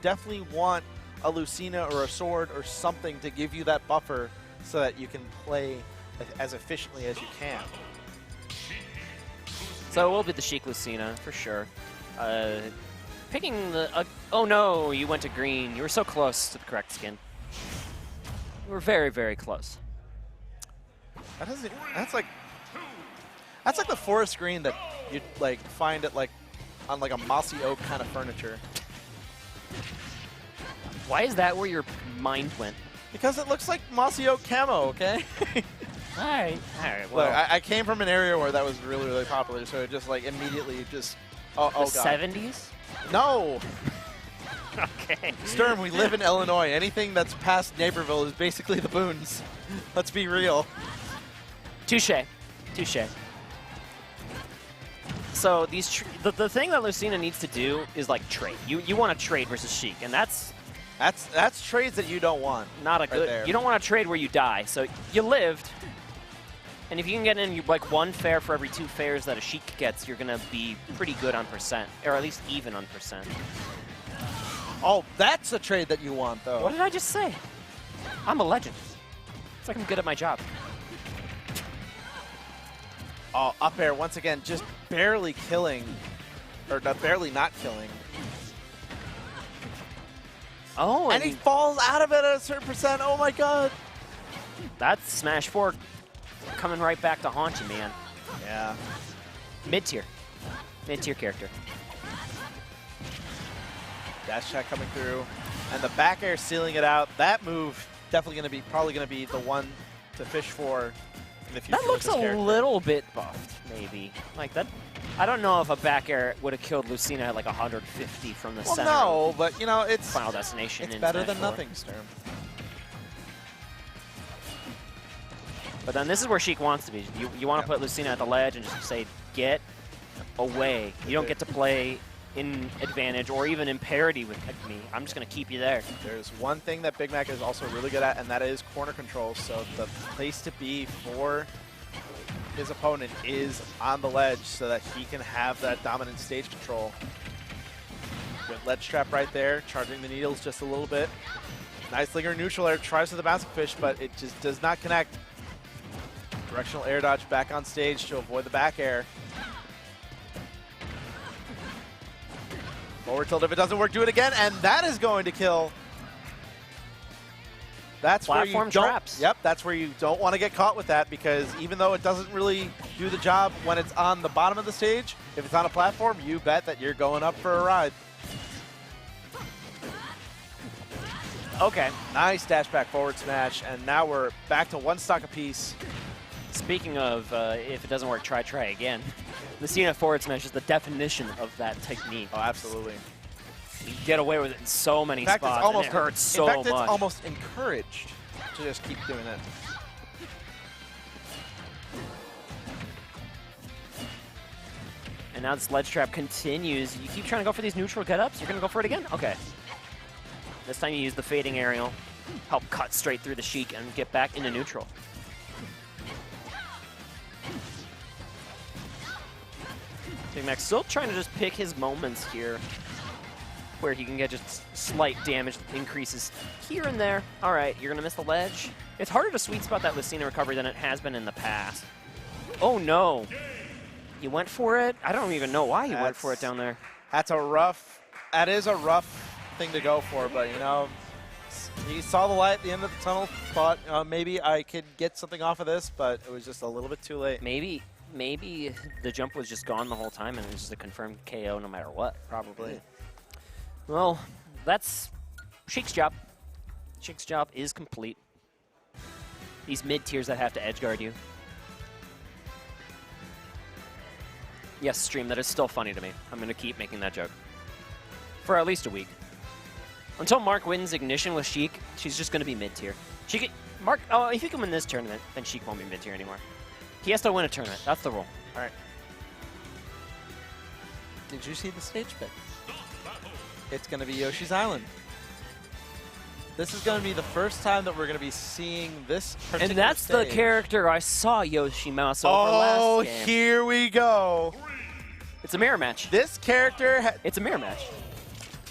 definitely want a Lucina or a sword or something to give you that buffer so that you can play as efficiently as you can. So it will be the Sheik Lucina, for sure. Picking the... oh no, you went to green. You were so close to the correct skin. You were very, very close. That doesn't... That's like the forest green that you'd like find at like on like a mossy oak kind of furniture. Why is that where your mind went? Because it looks like mossy oak camo, okay? Alright, well. Look, I came from an area where that was really, really popular, so it just like immediately just... Oh, the God. 70s? No! Okay. Sturm, we live in Illinois. Anything that's past Naperville is basically the boons. Let's be real. Touche. Touche. So these the thing that Lucina needs to do is like trade. You want to trade versus Sheik, and that's trades that you don't want. not a good. There. You don't want to trade where you die. So you lived, and if you can get in like 1 fair for every 2 fairs that a Sheik gets, you're gonna be pretty good on percent, or at least even on percent. Oh, that's a trade that you want, though. What did I just say? I'm a legend. It's like I'm good at my job. Oh, up air once again, just barely killing, or barely not killing. Oh, and he falls out of it at a certain percent. Oh my God. That's Smash 4 coming right back to haunt you, man. Yeah. Mid-tier. Mid-tier character. Dash check coming through, and the back air sealing it out. That move definitely probably gonna be the one to fish for in the future. That looks a little bit buffed, maybe. Like that. I don't know if a back air would have killed Lucina at like 150 from the center. No, but you know it's Final Destination. It's in better Smash than 4. nothing, Sturm. But then this is where Sheik wants to be. You want to put Lucina at the ledge and just say, get away. You don't get to play in advantage or even in parity with me. I'm just going to keep you there. There's one thing that Big Mac is also really good at, and that is corner control. So the place to be for his opponent is on the ledge so that he can have that dominant stage control. Good ledge trap right there, charging the needles just a little bit. Nice linger neutral air, tries with the bouncing fish, but it just does not connect. Directional air dodge back on stage to avoid the back air. Forward tilt, if it doesn't work, do it again, and that is going to kill. That's Platform where you don't, traps. Yep, that's where you don't want to get caught with that, because even though it doesn't really do the job when it's on the bottom of the stage, if it's on a platform, you bet that you're going up for a ride. Okay. Nice dash back forward smash, and now we're back to 1 stock apiece. Speaking of, if it doesn't work, try again. Lucina forward smash is the definition of that technique. Oh, absolutely. You get away with it in so many spots, It's almost, and it hurts so much. In fact, much. it's almost encouraged to just keep doing it. And now this ledge trap continues. You keep trying to go for these neutral get-ups, you're going to go for it again? Okay. This time you use the fading aerial, help cut straight through the Sheik and get back into neutral. Big Mac still trying to just pick his moments here where he can get just slight damage increases here and there. All right, you're going to miss the ledge. It's harder to sweet spot that Lucina recovery than it has been in the past. Oh, no. You went for it? I don't even know why you went for it down there. That is a rough thing to go for, but, you know, he saw the light at the end of the tunnel, thought maybe I could get something off of this, but it was just a little bit too late. Maybe the jump was just gone the whole time and it was just a confirmed KO no matter what. Probably. Well, that's Sheik's job. Sheik's job is complete. These mid-tiers that have to edge guard you. Yes, stream, that is still funny to me. I'm going to keep making that joke. For at least a week. Until Mark wins Ignition with Sheik, she's just going to be mid-tier. If he can win this tournament, then Sheik won't be mid-tier anymore. He has to win a tournament. That's the rule. All right. Did you see the stage pick? It's going to be Yoshi's Island. This is going to be the first time that we're going to be seeing this particular And that's stage. the character I saw Yoshi mouse over last game. Oh, here we go. It's a mirror match. This character... It's a mirror match.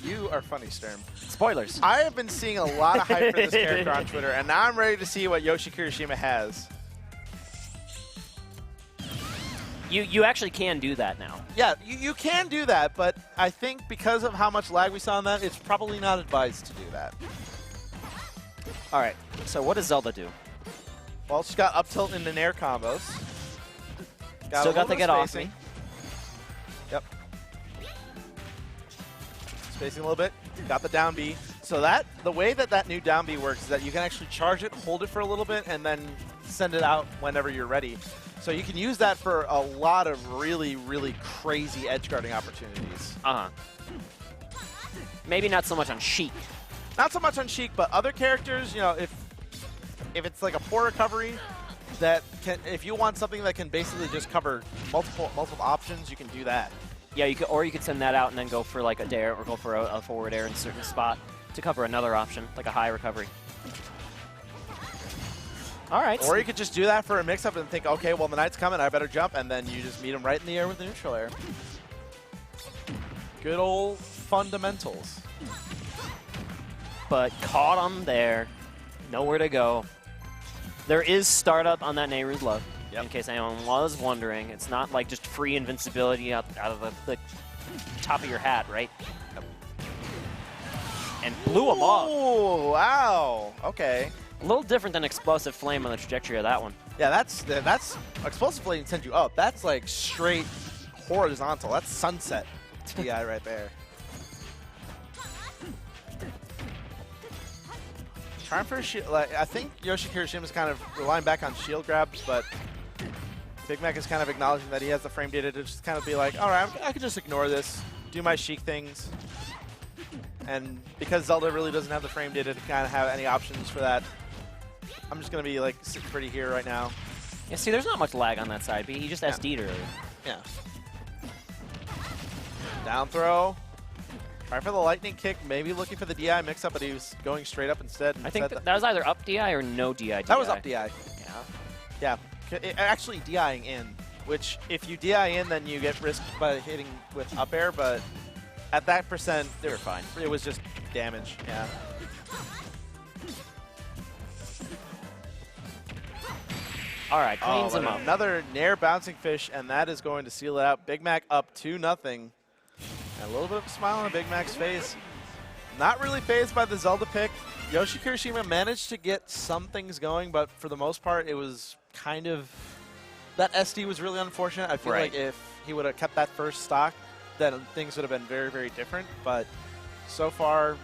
You are funny, Sturm. Spoilers. I have been seeing a lot of hype for this character on Twitter, and now I'm ready to see what Yoshi Kirishima has. You actually can do that now. Yeah, you can do that, but I think because of how much lag we saw in that, it's probably not advised to do that. All right, so what does Zelda do? Well, she's got up tilt and in air combos. Still got the get off me. Yep. Spacing a little bit. Got the down B. So the way that new down B works is that you can actually charge it, hold it for a little bit, and then send it out whenever you're ready. So you can use that for a lot of really, really crazy edge guarding opportunities. Uh-huh. Maybe not so much on Sheik. Not so much on Sheik, but other characters, you know, if it's like a poor recovery, that can, if you want something that can basically just cover multiple options, you can do that. Yeah, you could, or you could send that out and then go for like a dare or go for a forward air in a certain spot to cover another option, like a high recovery. All right. Or you could just do that for a mix-up and think, okay, well, the knight's coming, I better jump, and then you just meet him right in the air with the neutral air. Good old fundamentals. But caught him there. Nowhere to go. There is startup on that Nehru's Love, in case anyone was wondering. It's not like just free invincibility out of the top of your hat, right? Yep. And blew him up. Oh, wow. Okay. A little different than Explosive Flame on the trajectory of that one. Yeah, that's Explosive Flame sends you up. That's like straight horizontal. That's sunset DI right there. Trying for a shield. Like, I think Yoshi Kirishima is kind of relying back on shield grabs, but Big Mac is kind of acknowledging that he has the frame data to just kind of be like, all right, I can just ignore this, do my Sheik things. And because Zelda really doesn't have the frame data to kind of have any options for that, I'm just going to be like sitting pretty here right now. Yeah, see, there's not much lag on that side, but he just SD'd earlier. Yeah. Down throw. Trying for the lightning kick, maybe looking for the DI mix-up, but he was going straight up instead. I think that was either up DI or no DI. That was up DI. Yeah. Actually DIing in, which if you DI in, then you get risked by hitting with up air, but at that percent, they were fine. It was just damage, yeah. All right, cleans him up. Another Nair bouncing fish, and that is going to seal it out. Big Mac up 2-0. And a little bit of a smile on Big Mac's face. Not really fazed by the Zelda pick. Yoshi Kirishima managed to get some things going, but for the most part, it was kind of... That SD was really unfortunate. I feel like if he would have kept that first stock, then things would have been very, very different. But so far,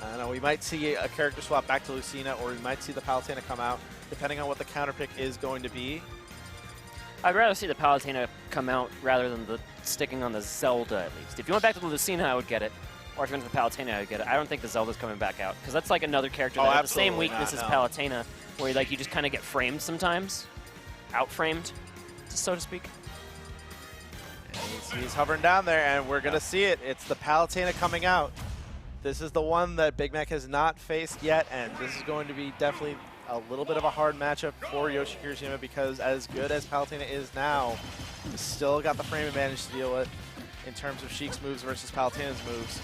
I don't know, we might see a character swap back to Lucina, or we might see the Palutena come out, depending on what the counter pick is going to be. I'd rather see the Palutena come out rather than the sticking on the Zelda, at least. If you went back to the Lucina, I would get it. Or if you went to the Palutena, I would get it. I don't think the Zelda's coming back out, because that's like another character that has the same weakness as Palutena, where like you just kind of get framed sometimes. Out-framed, so to speak. He's hovering down there, and we're going to see it. It's the Palutena coming out. This is the one that Big Mac has not faced yet, and this is going to be definitely a little bit of a hard matchup for Yoshi Kirishima, because as good as Palutena is now, he's still got the frame advantage to deal with in terms of Sheik's moves versus Palutena's moves.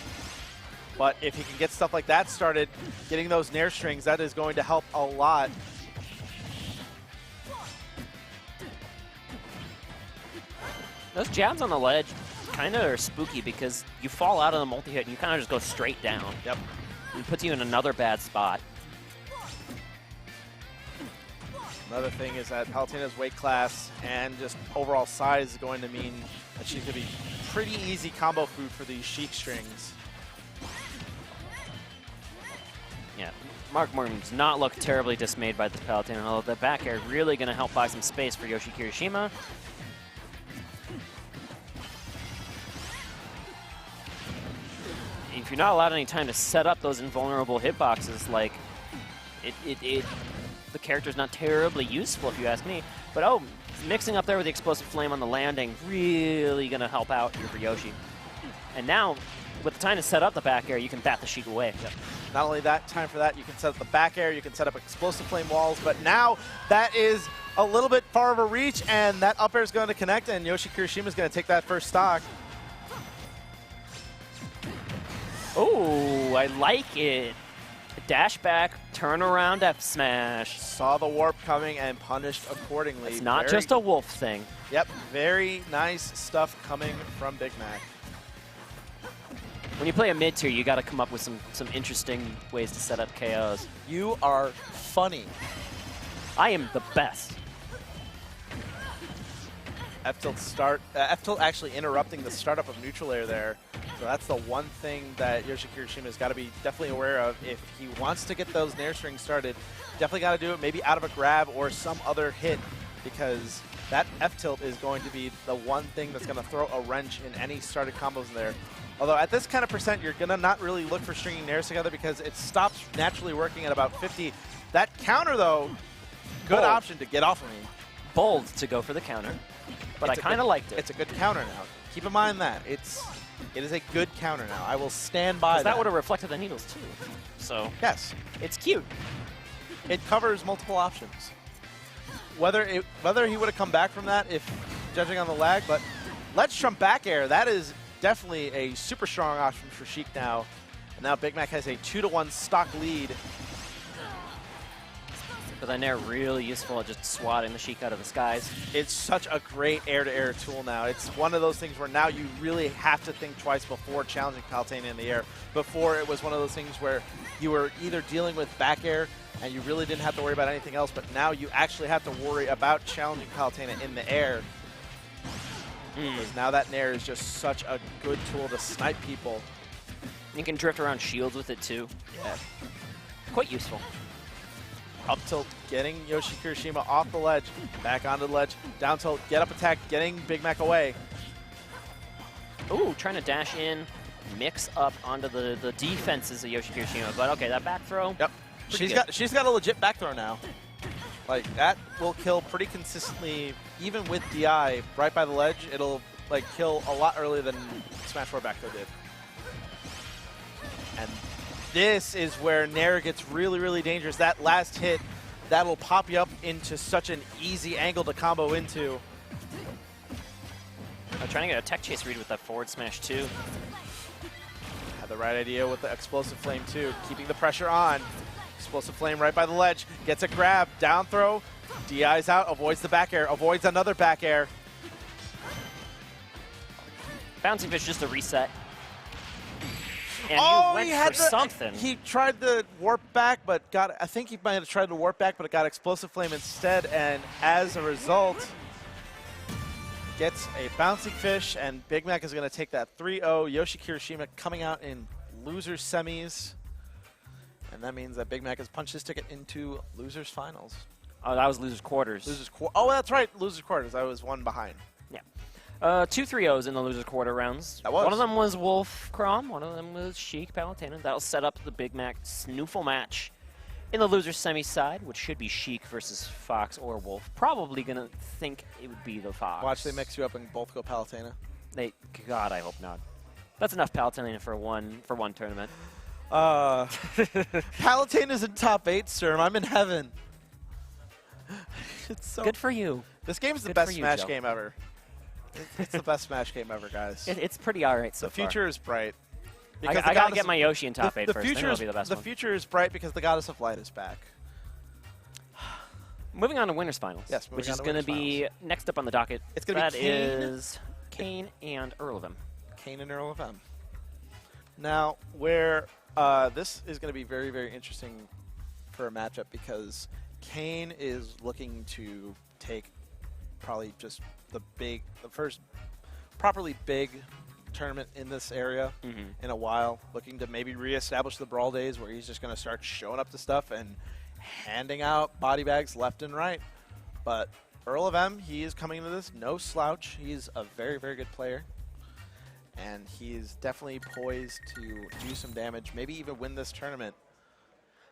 But if he can get stuff like that started, getting those Nair strings, that is going to help a lot. Those jabs on the ledge kind of are spooky because you fall out of the multi-hit and you kind of just go straight down. Yep. It puts you in another bad spot. Another thing is that Palutena's weight class and just overall size is going to mean that she's going to be pretty easy combo food for these Sheik strings. Yeah, Mark Morgan does not look terribly dismayed by this Palutena, although the back air really going to help buy some space for Yoshi Kirishima. If you're not allowed any time to set up those invulnerable hitboxes, like, the character's not terribly useful, if you ask me. But, oh, mixing up there with the Explosive Flame on the landing, really going to help out here for Yoshi. And now, with the time to set up the back air, you can bat the Sheik away. Yep. Not only that, time for that, you can set up the back air, you can set up Explosive Flame walls, but now that is a little bit far of a reach, and that up air is going to connect, and Yoshi Kirishima is going to take that first stock. Oh, I like it. Dash back, turn around F smash. Saw the warp coming and punished accordingly. It's not just a wolf thing. Yep, very nice stuff coming from Big Mac. When you play a mid tier, you got to come up with some interesting ways to set up KOs. You are funny. I am the best. F-tilt actually interrupting the startup of neutral air there. So that's the one thing that Yoshi Kirishima has got to be definitely aware of. If he wants to get those nair strings started, definitely got to do it maybe out of a grab or some other hit, because that F-tilt is going to be the one thing that's going to throw a wrench in any started combos in there. Although at this kind of percent, you're going to not really look for stringing nairs together because it stops naturally working at about 50. That counter, though, good option to get off of me. Bold to go for the counter, but I kind of liked it. It's a good counter now. Keep in mind that. It is a good counter now. I will stand by that. That would have reflected the needles, too. So, yes. It's cute. It covers multiple options. Whether he would have come back from that, if judging on the lag, but let's jump back air. That is definitely a super strong option for Sheik now. And now Big Mac has a 2-1 stock lead. But then they're really useful at just swatting the Sheik out of the skies. It's such a great air-to-air tool now. It's one of those things where now you really have to think twice before challenging Palutena in the air. Before, it was one of those things where you were either dealing with back air and you really didn't have to worry about anything else, but now you actually have to worry about challenging Palutena in the air. Because now that nair is just such a good tool to snipe people. You can drift around shields with it too. Yeah. Quite useful. Up tilt, getting Yoshi Kirishima off the ledge, back onto the ledge, down tilt, get up attack, getting Big Mac away. Ooh, trying to dash in, mix up onto the defenses of Yoshi Kirishima. But okay, that back throw. Yep. She's got a legit back throw now. Like, that will kill pretty consistently, even with DI right by the ledge. It'll like kill a lot earlier than Smash 4 back throw did. And this is where nair gets really, really dangerous. That last hit, that'll pop you up into such an easy angle to combo into. I'm trying to get a tech chase read with that forward smash too. Had the right idea with the explosive flame too, keeping the pressure on. Explosive flame right by the ledge, gets a grab, down throw, DI's out, avoids the back air, avoids another back air. Bouncing fish just a reset. And he went had for something. He tried the warp back, but I think he might have tried to warp back, but it got explosive flame instead, and as a result, gets a bouncing fish, and Big Mac is going to take that 3-0. Yoshi Kirishima coming out in losers semis. And that means that Big Mac has punched his ticket into losers finals. Oh, that was losers quarters. Oh, that's right, losers quarters. I was one behind. Yeah. 2 3-0s in the losers quarter rounds. That was. One of them was Wolf Crom. One of them was Sheik Palutena. That'll set up the Big Mac snoofle match in the losers semi side, which should be Sheik versus Fox or Wolf. Probably gonna think it would be the Fox. Watch they mix you up and both go Palutena. God, I hope not. That's enough Palutena for one tournament. Palutena's in top 8, sir. I'm in heaven. It's so good for you. This game is the best Smash game ever. It's the best Smash game ever, guys. It's pretty all right so far. The future is bright. I gotta get my Yoshi in top 8 first. Then it'll be the best one. The future is bright because the Goddess of Light is back. Moving on to winners finals. Yes, which is going to be next up on the docket. It's going to be Kane. That is Kane and Earl of M. Kane and Earl of M. Now, where this is going to be very, very interesting for a matchup because Kane is looking to take probably just the first properly big tournament in this area in a while, looking to maybe reestablish the Brawl days where he's just going to start showing up to stuff and handing out body bags left and right. But Earl of M, he is coming into this no slouch. He's a very, very good player. And he's definitely poised to do some damage, maybe even win this tournament.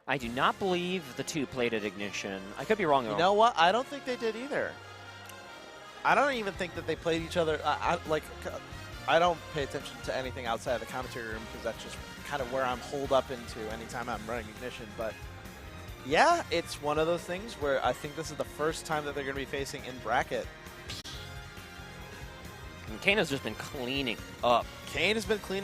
I do not believe the two played at Ignition. I could be wrong, though. You know what? I don't think they did either. I don't even think that they played each other. I don't pay attention to anything outside of the commentary room because that's just kind of where I'm holed up into anytime I'm running Ignition. But yeah, it's one of those things where I think this is the first time that they're going to be facing in bracket. And Kane has just been cleaning up. Kane has been cleaning